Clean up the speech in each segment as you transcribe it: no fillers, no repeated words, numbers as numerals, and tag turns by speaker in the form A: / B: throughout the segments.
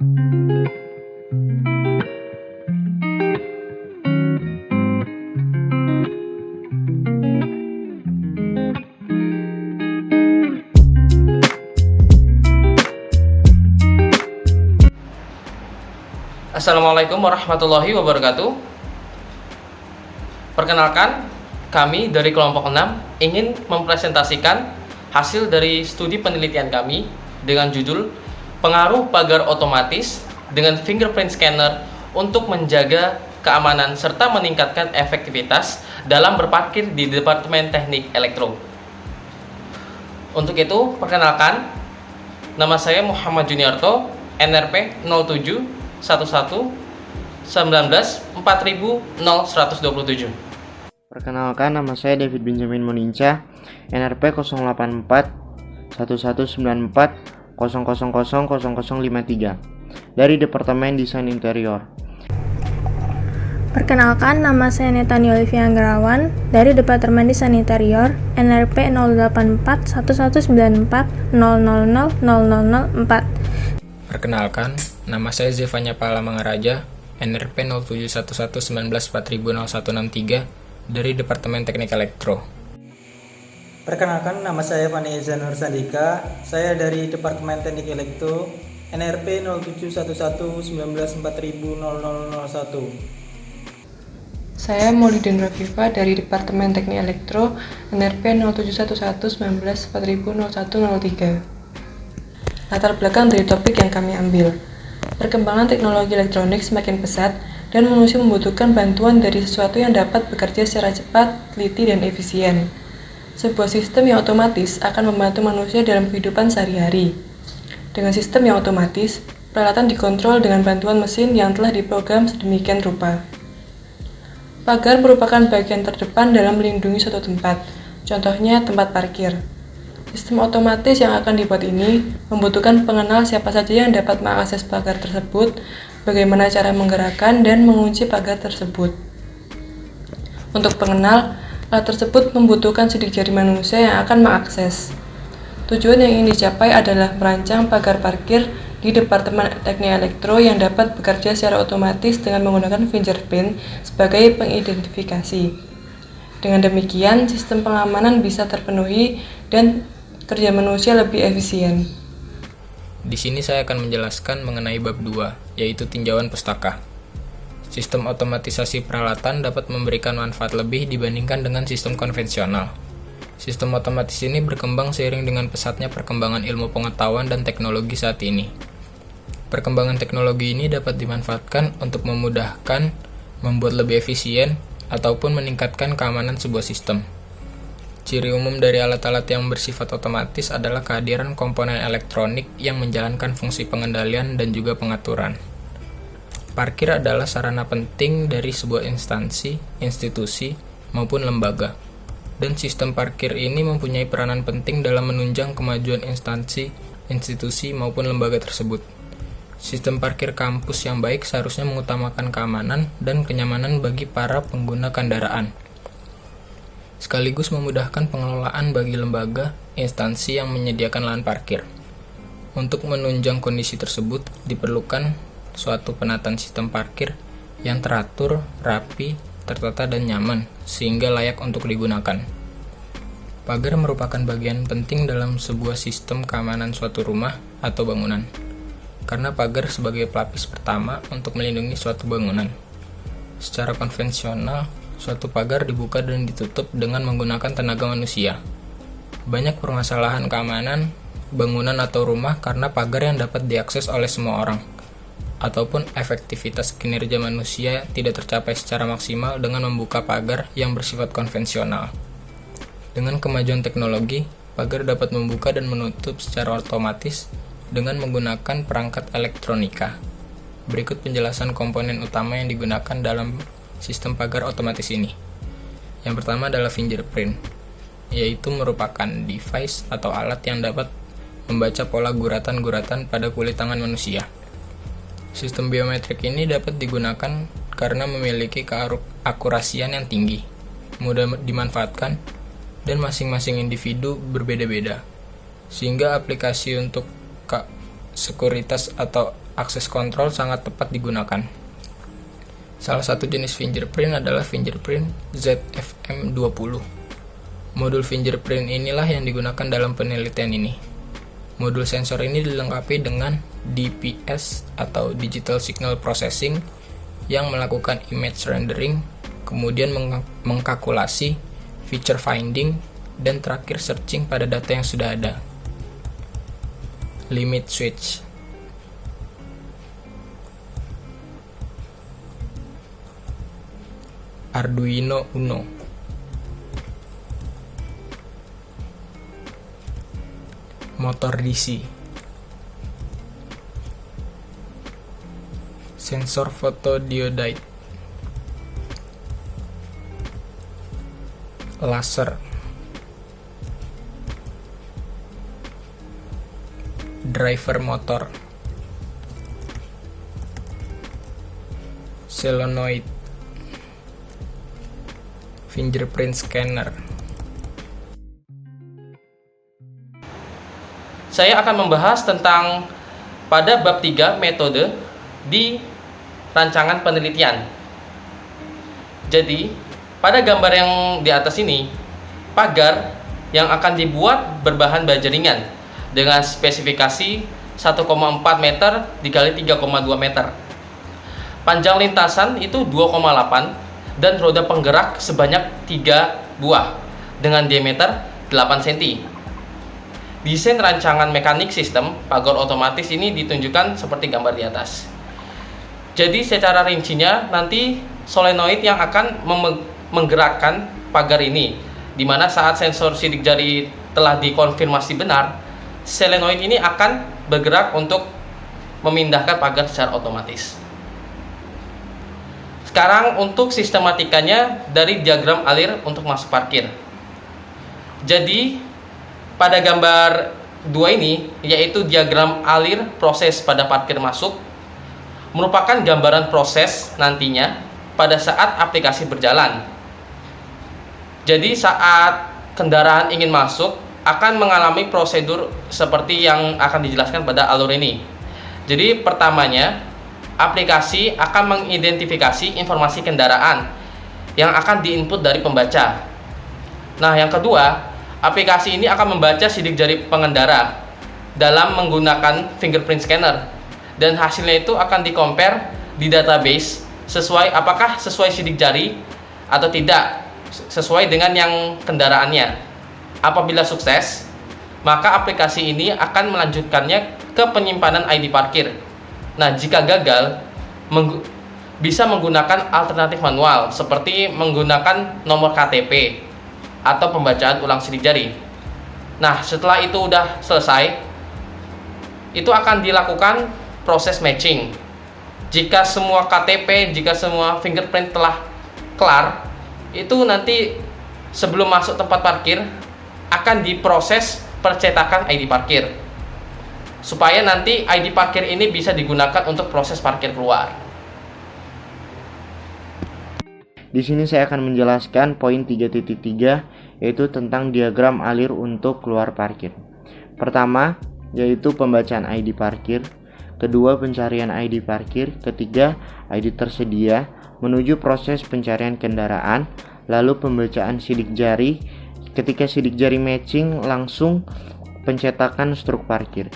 A: Assalamualaikum warahmatullahi wabarakatuh. Perkenalkan, kami dari kelompok 6 ingin mempresentasikan hasil dari studi penelitian kami dengan judul Pengaruh Pagar Otomatis dengan Fingerprint Scanner untuk menjaga keamanan serta meningkatkan efektivitas dalam berparkir di Departemen Teknik Elektro. Untuk itu, perkenalkan, nama saya Muhammad Juniarto, NRP 07 11-19-4000-127.
B: Perkenalkan, nama saya David Benjamin Moninca, NRP 084 1194 0000053 dari Departemen Desain Interior.
C: Perkenalkan, nama saya Netani Olivia Anggarawan dari Departemen Desain Interior, NRP 084 1194 0000004.
D: Perkenalkan, nama saya Zevanya Pahala Mangaraja, NRP 0711-19-4000-163 dari Departemen Teknik Elektro.
E: Perkenalkan, nama saya Fani Eza Nur Sandika, saya dari Departemen Teknik Elektro, NRP 0711-19-4000-0001.
F: Saya Maulidin Rafifa dari Departemen Teknik Elektro, NRP 0711-19-4000-0103. Latar belakang dari topik yang kami ambil. Perkembangan teknologi elektronik semakin pesat dan manusia membutuhkan bantuan dari sesuatu yang dapat bekerja secara cepat, teliti, dan efisien. Sebuah sistem yang otomatis akan membantu manusia dalam kehidupan sehari-hari. Dengan sistem yang otomatis, peralatan dikontrol dengan bantuan mesin yang telah diprogram sedemikian rupa. Pagar merupakan bagian terdepan dalam melindungi suatu tempat, contohnya tempat parkir. Sistem otomatis yang akan dibuat ini membutuhkan pengenal siapa saja yang dapat mengakses pagar tersebut, bagaimana cara menggerakkan dan mengunci pagar tersebut. Untuk pengenal, alat tersebut membutuhkan sidik jari manusia yang akan mengakses. Tujuan yang ingin dicapai adalah merancang pagar parkir di Departemen Teknik Elektro yang dapat bekerja secara otomatis dengan menggunakan fingerprint sebagai pengidentifikasi. Dengan demikian, sistem pengamanan bisa terpenuhi dan kerja manusia lebih efisien.
D: Di sini saya akan menjelaskan mengenai bab 2, yaitu tinjauan pustaka. Sistem otomatisasi peralatan dapat memberikan manfaat lebih dibandingkan dengan sistem konvensional. Sistem otomatis ini berkembang seiring dengan pesatnya perkembangan ilmu pengetahuan dan teknologi saat ini. Perkembangan teknologi ini dapat dimanfaatkan untuk memudahkan, membuat lebih efisien, ataupun meningkatkan keamanan sebuah sistem. Ciri umum dari alat-alat yang bersifat otomatis adalah kehadiran komponen elektronik yang menjalankan fungsi pengendalian dan juga pengaturan. Parkir adalah sarana penting dari sebuah instansi, institusi, maupun lembaga. Dan sistem parkir ini mempunyai peranan penting dalam menunjang kemajuan instansi, institusi, maupun lembaga tersebut. Sistem parkir kampus yang baik seharusnya mengutamakan keamanan dan kenyamanan bagi para pengguna kendaraan, sekaligus memudahkan pengelolaan bagi lembaga, instansi yang menyediakan lahan parkir. Untuk menunjang kondisi tersebut, diperlukan suatu penataan sistem parkir yang teratur, rapi, tertata, dan nyaman, sehingga layak untuk digunakan. Pagar merupakan bagian penting dalam sebuah sistem keamanan suatu rumah atau bangunan, karena pagar sebagai pelapis pertama untuk melindungi suatu bangunan. Secara konvensional, suatu pagar dibuka dan ditutup dengan menggunakan tenaga manusia. Banyak permasalahan keamanan bangunan atau rumah karena pagar yang dapat diakses oleh semua orang, ataupun efektivitas kinerja manusia tidak tercapai secara maksimal dengan membuka pagar yang bersifat konvensional. Dengan kemajuan teknologi, pagar dapat membuka dan menutup secara otomatis dengan menggunakan perangkat elektronika. Berikut penjelasan komponen utama yang digunakan dalam sistem pagar otomatis ini. Yang pertama adalah fingerprint, yaitu merupakan device atau alat yang dapat membaca pola guratan-guratan pada kulit tangan manusia. Sistem biometrik ini dapat digunakan karena memiliki keakurasian yang tinggi, mudah dimanfaatkan, dan masing-masing individu berbeda-beda, sehingga aplikasi untuk sekuritas atau akses kontrol sangat tepat digunakan. Salah satu jenis fingerprint adalah fingerprint ZFM20. Modul fingerprint inilah yang digunakan dalam penelitian ini. Modul sensor ini dilengkapi dengan DPS atau Digital Signal Processing yang melakukan image rendering, kemudian mengkalkulasi, feature finding, dan terakhir searching pada data yang sudah ada. Limit switch. Arduino Uno. Motor DC. Sensor fotodiode. Laser. Driver motor. Solenoid. Fingerprint scanner.
A: Saya akan membahas tentang pada bab 3 metode di rancangan penelitian. Jadi, pada gambar yang di atas ini, pagar yang akan dibuat berbahan baja ringan dengan spesifikasi 1,4 meter dikali 3,2 meter. Panjang lintasan itu 2,8 dan roda penggerak sebanyak 3 buah dengan diameter 8 cm. Desain rancangan mekanik sistem pagar otomatis ini ditunjukkan seperti gambar di atas. Jadi secara rincinya nanti solenoid yang akan menggerakkan pagar ini, di mana saat sensor sidik jari telah dikonfirmasi benar, solenoid ini akan bergerak untuk memindahkan pagar secara otomatis. Sekarang untuk sistematikanya dari diagram alir untuk masuk parkir. Jadi pada gambar 2 ini, yaitu diagram alir proses pada parkir masuk, merupakan gambaran proses nantinya pada saat aplikasi berjalan. Jadi saat kendaraan ingin masuk akan mengalami prosedur seperti yang akan dijelaskan pada alur ini. Jadi pertamanya, aplikasi akan mengidentifikasi informasi kendaraan yang akan diinput dari pembaca. Nah, yang kedua, aplikasi ini akan membaca sidik jari pengendara dalam menggunakan fingerprint scanner, dan hasilnya itu akan di-compare di database apakah sesuai sidik jari atau tidak sesuai dengan yang kendaraannya. Apabila sukses, maka aplikasi ini akan melanjutkannya ke penyimpanan ID parkir. Nah, jika gagal, bisa menggunakan alternatif manual seperti menggunakan nomor KTP atau pembacaan ulang sidik jari. Nah, setelah itu udah selesai, itu akan dilakukan proses matching. Jika semua KTP, jika semua fingerprint telah kelar, itu nanti sebelum masuk tempat parkir akan diproses percetakan ID parkir, supaya nanti ID parkir ini bisa digunakan untuk proses parkir keluar.
B: Di sini saya akan menjelaskan poin 3.3, yaitu tentang diagram alir untuk keluar parkir. Pertama, yaitu pembacaan ID parkir. Kedua, pencarian ID parkir. Ketiga, ID tersedia menuju proses pencarian kendaraan. Lalu pembacaan sidik jari. Ketika sidik jari matching, langsung pencetakan struk parkir.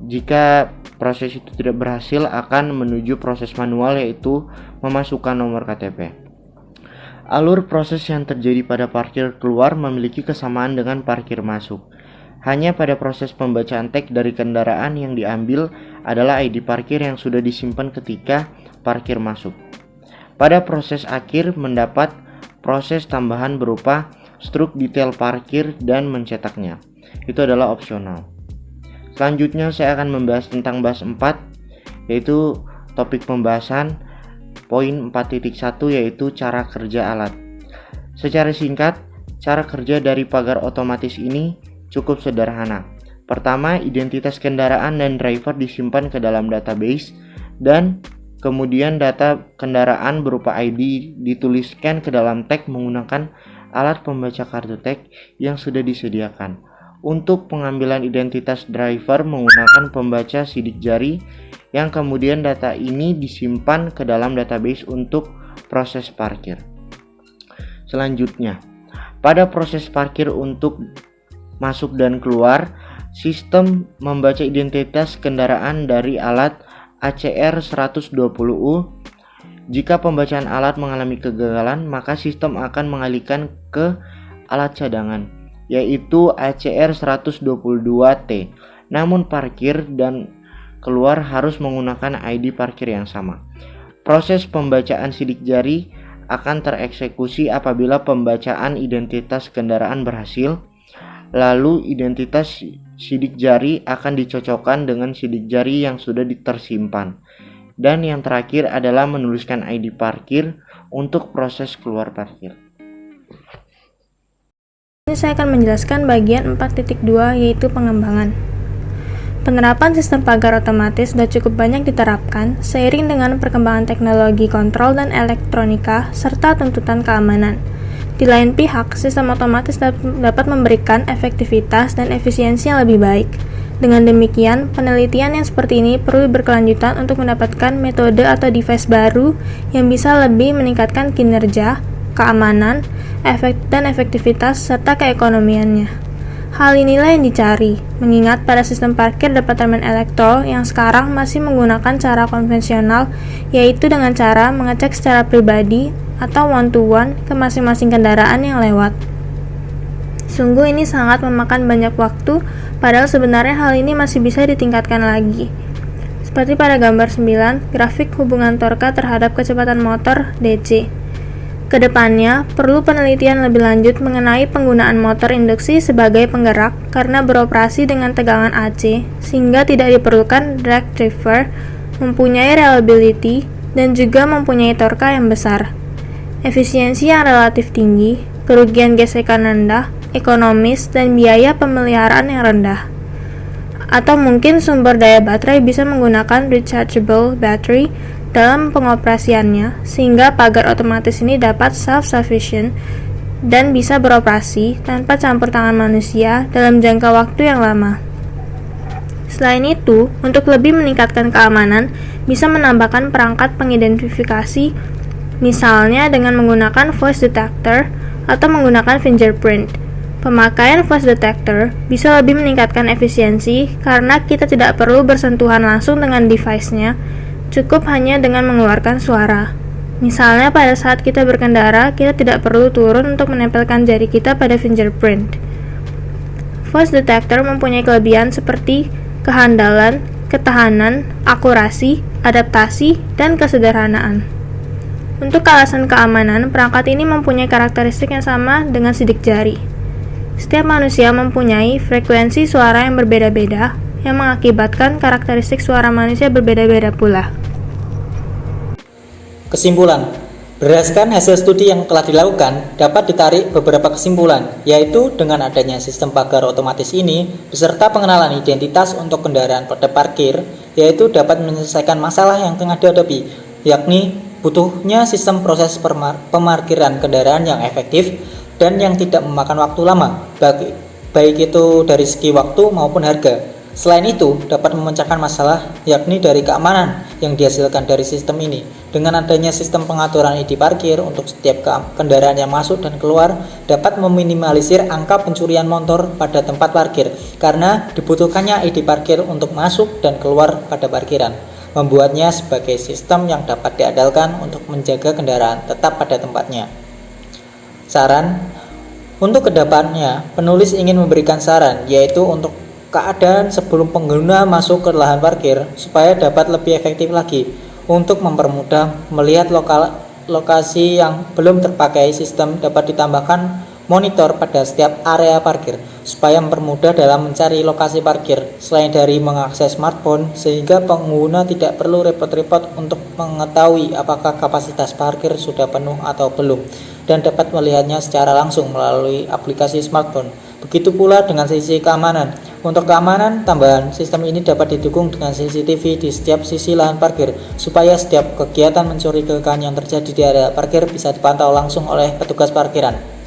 B: Jika proses itu tidak berhasil, akan menuju proses manual, yaitu memasukkan nomor KTP. Alur proses yang terjadi pada parkir keluar memiliki kesamaan dengan parkir masuk. Hanya pada proses pembacaan tag dari kendaraan yang diambil adalah ID parkir yang sudah disimpan ketika parkir masuk. Pada proses akhir mendapat proses tambahan berupa struk detail parkir dan mencetaknya. Itu adalah opsional. Selanjutnya saya akan membahas tentang bab 4, yaitu topik pembahasan poin 4.1, yaitu cara kerja alat. Secara singkat, cara kerja dari pagar otomatis ini cukup sederhana. Pertama, identitas kendaraan dan driver disimpan ke dalam database, dan kemudian data kendaraan berupa ID dituliskan ke dalam tag menggunakan alat pembaca kartu tag yang sudah disediakan. untuk pengambilan identitas driver menggunakan pembaca sidik jari yang kemudian data ini disimpan ke dalam database untuk proses parkir. Selanjutnya, pada proses parkir untuk masuk dan keluar, sistem membaca identitas kendaraan dari alat ACR 120U. Jika pembacaan alat mengalami kegagalan, maka sistem akan mengalihkan ke alat cadangan, yaitu ACR 122T. Namun parkir dan keluar harus menggunakan ID parkir yang sama. Proses pembacaan sidik jari akan tereksekusi apabila pembacaan identitas kendaraan berhasil. Lalu identitas sidik jari akan dicocokkan dengan sidik jari yang sudah tersimpan. Dan yang terakhir adalah menuliskan ID parkir untuk proses keluar parkir.
C: Ini saya akan menjelaskan bagian 4.2 yaitu pengembangan. Penerapan sistem pagar otomatis sudah cukup banyak diterapkan seiring dengan perkembangan teknologi kontrol dan elektronika serta tuntutan keamanan. Di lain pihak, sistem otomatis dapat memberikan efektivitas dan efisiensi yang lebih baik. Dengan demikian, penelitian yang seperti ini perlu berkelanjutan untuk mendapatkan metode atau device baru yang bisa lebih meningkatkan kinerja, keamanan, dan efektivitas serta keekonomiannya. Hal inilah yang dicari, mengingat pada sistem parkir departemen elektro yang sekarang masih menggunakan cara konvensional, yaitu dengan cara mengecek secara pribadi atau one-to-one ke masing-masing kendaraan yang lewat. Sungguh ini sangat memakan banyak waktu, padahal sebenarnya hal ini masih bisa ditingkatkan lagi. Seperti pada gambar 9, grafik hubungan torka terhadap kecepatan motor DC. Kedepannya, perlu penelitian lebih lanjut mengenai penggunaan motor induksi sebagai penggerak karena beroperasi dengan tegangan AC, sehingga tidak diperlukan drag driver, mempunyai reliability, dan juga mempunyai torka yang besar. Efisiensi yang relatif tinggi, kerugian gesekan rendah, ekonomis, dan biaya pemeliharaan yang rendah. Atau mungkin sumber daya baterai bisa menggunakan rechargeable battery dalam pengoperasiannya, sehingga pagar otomatis ini dapat self-sufficient dan bisa beroperasi tanpa campur tangan manusia dalam jangka waktu yang lama. Selain itu, untuk lebih meningkatkan keamanan, bisa menambahkan perangkat pengidentifikasi, misalnya dengan menggunakan voice detector atau menggunakan fingerprint. Pemakaian voice detector bisa lebih meningkatkan efisiensi karena kita tidak perlu bersentuhan langsung dengan device-nya, cukup hanya dengan mengeluarkan suara. Misalnya pada saat kita berkendara, kita tidak perlu turun untuk menempelkan jari kita pada fingerprint. Voice detector mempunyai kelebihan seperti kehandalan, ketahanan, akurasi, adaptasi, dan kesederhanaan. Untuk alasan keamanan, perangkat ini mempunyai karakteristik yang sama dengan sidik jari. Setiap manusia mempunyai frekuensi suara yang berbeda-beda, yang mengakibatkan karakteristik suara manusia berbeda-beda pula.
E: Kesimpulan, berdasarkan hasil studi yang telah dilakukan, dapat ditarik beberapa kesimpulan, yaitu dengan adanya sistem pagar otomatis ini, beserta pengenalan identitas untuk kendaraan pada parkir, yaitu dapat menyelesaikan masalah yang tengah dihadapi, yakni butuhnya sistem proses pemarkiran kendaraan yang efektif dan yang tidak memakan waktu lama, baik itu dari segi waktu maupun harga. Selain itu, dapat memecahkan masalah yakni dari keamanan yang dihasilkan dari sistem ini. Dengan adanya sistem pengaturan ID parkir untuk setiap kendaraan yang masuk dan keluar, dapat meminimalisir angka pencurian motor pada tempat parkir karena dibutuhkannya ID parkir untuk masuk dan keluar pada parkiran, membuatnya sebagai sistem yang dapat diandalkan untuk menjaga kendaraan tetap pada tempatnya. Saran untuk kedepannya, penulis ingin memberikan saran, yaitu untuk keadaan sebelum pengguna masuk ke lahan parkir supaya dapat lebih efektif lagi untuk mempermudah melihat lokasi yang belum terpakai. Sistem dapat ditambahkan monitor pada setiap area parkir supaya mempermudah dalam mencari lokasi parkir selain dari mengakses smartphone, sehingga pengguna tidak perlu repot-repot untuk mengetahui apakah kapasitas parkir sudah penuh atau belum dan dapat melihatnya secara langsung melalui aplikasi smartphone. Begitu pula dengan sisi keamanan. Untuk keamanan tambahan, sistem ini dapat didukung dengan CCTV di setiap sisi lahan parkir supaya setiap kegiatan mencurigakan yang terjadi di area parkir bisa dipantau langsung oleh petugas parkiran.